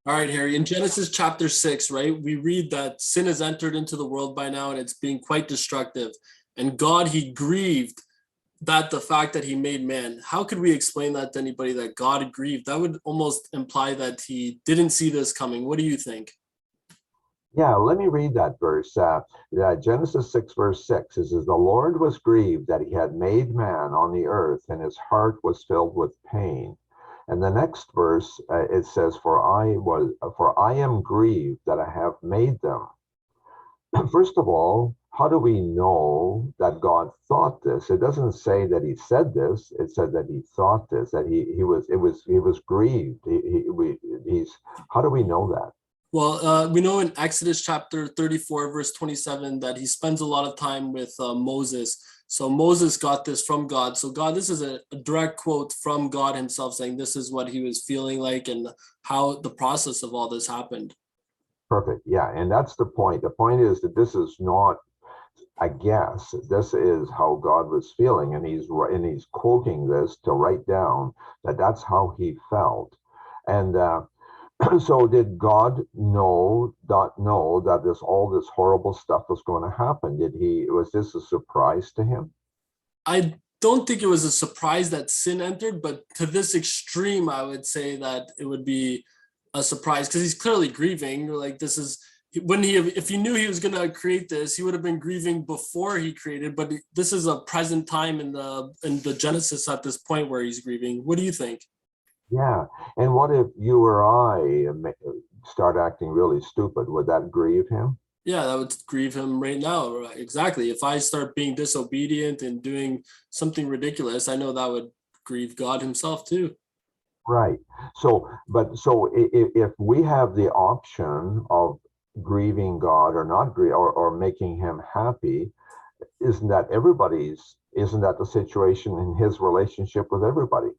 All right, Harry. In Genesis chapter 6, right, we read that sin has entered into the world by now and it's being quite destructive. And God, he grieved that the fact that he made man. How could we explain that to anybody that God grieved? That would almost imply that he didn't see this coming. What do you think? Yeah, let me read that verse. Genesis 6, verse 6. It says, "The Lord was grieved that he had made man on the earth, and his heart was filled with pain." And the next verse, it says, For I am grieved that I have made them." First of all, how do we know that God thought this? It doesn't say that he said this. It said that he thought this, that he was grieved. How do we know that? Well, we know in Exodus chapter 34, verse 27, that he spends a lot of time with Moses. So Moses got this from God. So God, this is a direct quote from God himself saying this is what he was feeling like and how the process of all this happened. Perfect. Yeah. And that's the point. The point is that this is not a guess. This is how God was feeling. And he's quoting this to write down that that's how he felt. And so did God not know that all this horrible stuff was going to happen? Was this a surprise to him? I don't think it was a surprise that sin entered, but to this extreme, I would say that it would be a surprise because he's clearly grieving. Like this is when if he knew he was going to create this, he would have been grieving before he created. But this is a present time in the Genesis at this point where he's grieving. What do you think? Yeah. And what if you or I start acting really stupid? Would that grieve him? Yeah, that would grieve him right now. Right? Exactly. If I start being disobedient and doing something ridiculous, I know that would grieve God himself too. Right. If we have the option of grieving God or not grieve or making him happy, isn't that the situation in his relationship with everybody?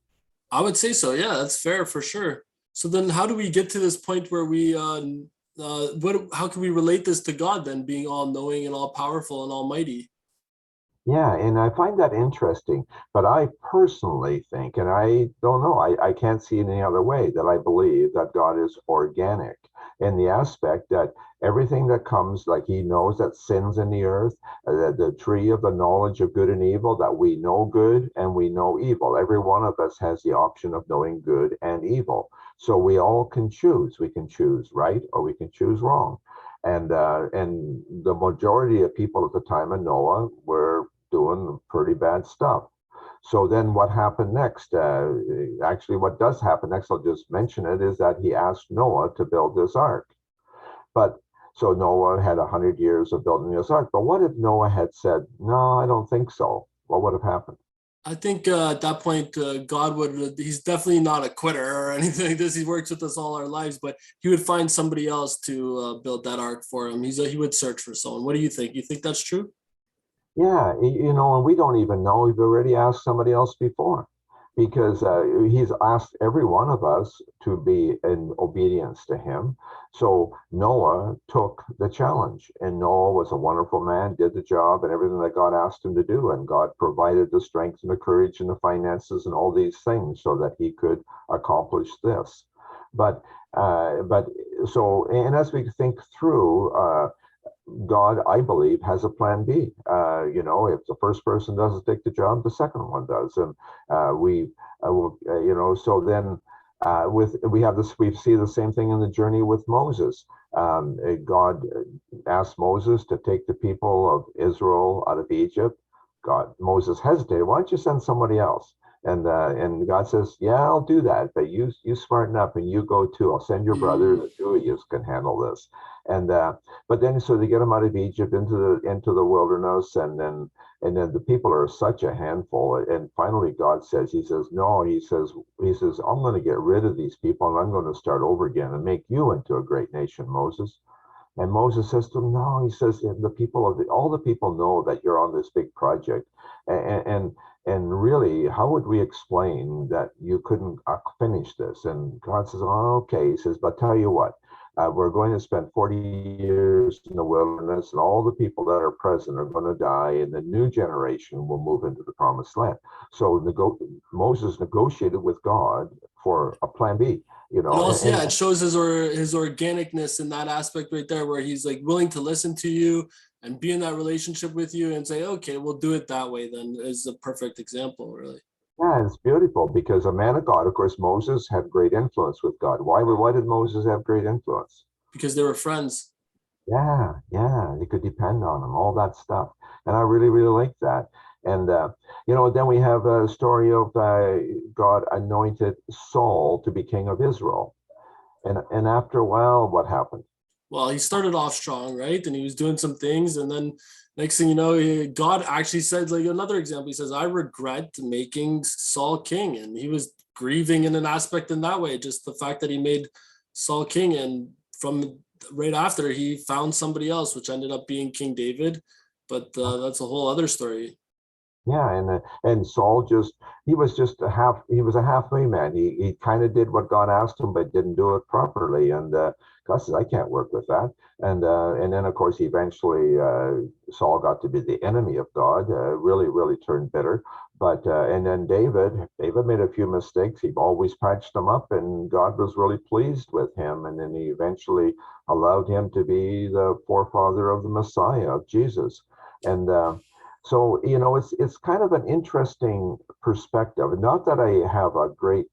I would say so. Yeah, that's fair for sure. So then, how do we get to this point where we, what? How can we relate this to God then, being all knowing and all powerful and almighty? Yeah, and I find that interesting. But I personally think, and I don't know, I can't see it any other way, that I believe that God is organic in the aspect that everything that comes, like he knows that sin's in the earth, the tree of the knowledge of good and evil, that we know good and we know evil. Every one of us has the option of knowing good and evil. So we all can choose. We can choose right or we can choose wrong. And the majority of people at the time of Noah were doing pretty bad stuff. So then what happened next? Actually, what does happen next, I'll just mention it, is that he asked Noah to build this ark. But so Noah had 100 years of building this ark. But what if Noah had said, "No, I don't think so"? What would have happened? I think at that point, God would, he's definitely not a quitter or anything like this. He works with us all our lives, but he would find somebody else to build that ark for him. He would search for someone. What do you think? You think that's true? Yeah, and we don't even know. We've already asked somebody else before because he's asked every one of us to be in obedience to him. So Noah took the challenge, and Noah was a wonderful man, did the job and everything that God asked him to do. And God provided the strength and the courage and the finances and all these things so that he could accomplish this. But, but and as we think through, God, I believe, has a plan B. If the first person doesn't take the job, the second one does, and we will, So then, we have this. We see the same thing in the journey with Moses. God asked Moses to take the people of Israel out of Egypt. Moses hesitated. Why don't you send somebody else? And God says, "Yeah, I'll do that, but you smarten up and you go too. I'll send your brother. The two of you can handle this." And but then so they get them out of Egypt into the wilderness, and then the people are such a handful. And finally, God says, He says, "No," He says, "I'm going to get rid of these people, and I'm going to start over again and make you into a great nation, Moses." And Moses says to him, "No," he says, all the people know that you're on this big project, and and really, how would we explain that you couldn't finish this?" And God says, "Oh, okay." He says, "But tell you what, we're going to spend 40 years in the wilderness, and all the people that are present are going to die, and the new generation will move into the promised land." So Moses negotiated with God for a plan B, you And know, also, yeah, it shows his organicness in that aspect right there, where he's like willing to listen to you and be in that relationship with you and say, okay, we'll do it that way. Then is a perfect example, really, yeah, it's beautiful because a man of God, of course, Moses had great influence with God. Why did Moses have great influence? because they were friends. Yeah, yeah, you could depend on him, all that stuff. And I really, really like that. And, you know, then we have a story of God anointed Saul to be king of Israel. And after a while, what happened? Well, he started off strong, right? And he was doing some things, and then next thing you know, God actually said, like another example, he says, "I regret making Saul king," and he was grieving in an aspect in that way, just the fact that he made Saul king, and from right after he found somebody else, which ended up being King David, but that's a whole other story. Yeah, and Saul he was a halfway man. He kind of did what God asked him, but didn't do it properly. And God says, I can't work with that. And then of course eventually Saul got to be the enemy of God, really, really turned bitter. But and then David made a few mistakes. He always patched them up, and God was really pleased with him. And then he eventually allowed him to be the forefather of the Messiah, of Jesus. And so, you know, it's kind of an interesting perspective. Not that I have a great,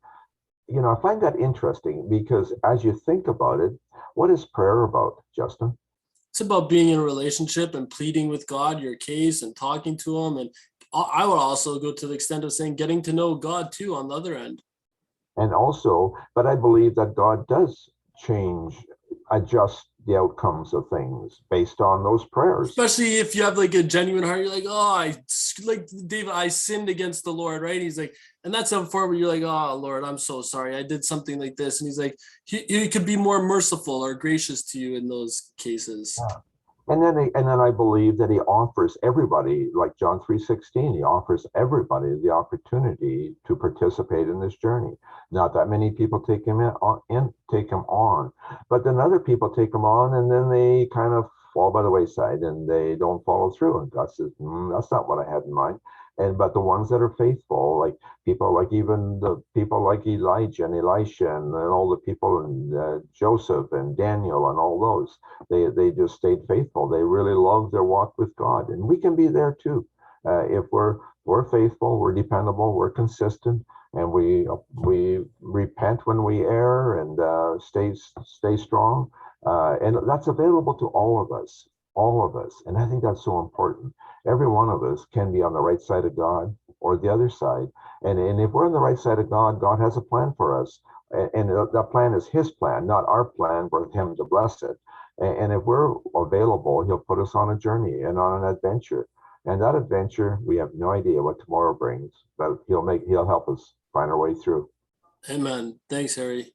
you know, I find that interesting because as you think about it, what is prayer about, Justin? It's about being in a relationship and pleading with God your case and talking to him, and I would also go to the extent of saying getting to know God too on the other end. And also, but I believe that God does change, adjust the outcomes of things based on those prayers. Especially if you have like a genuine heart, you're like, oh, like David, I sinned against the Lord, right? He's like, and that's a part where you're like, oh Lord, I'm so sorry, I did something like this, and he's like, he could be more merciful or gracious to you in those cases. And then I believe that he offers everybody, like John 3:16, he offers everybody the opportunity to participate in this journey. Not that many people take him take him on, but then other people take him on and then they kind of fall by the wayside and they don't follow through. And God says, that's not what I had in mind. And but the ones that are faithful, like people like even the people like Elijah and Elisha and all the people and Joseph and Daniel and all those, they just stayed faithful. They really loved their walk with God, and we can be there too if we're faithful, we're dependable, we're consistent, and we repent when we err and stay strong, and that's available to all of us, and I think that's so important. Every one of us can be on the right side of God or the other side, and if we're on the right side of God, God has a plan for us, and that plan is His plan, not our plan for Him to bless it. And if we're available, he'll put us on a journey and on an adventure. And that adventure, we have no idea what tomorrow brings, but he'll help us find our way through. Amen. Thanks, Harry.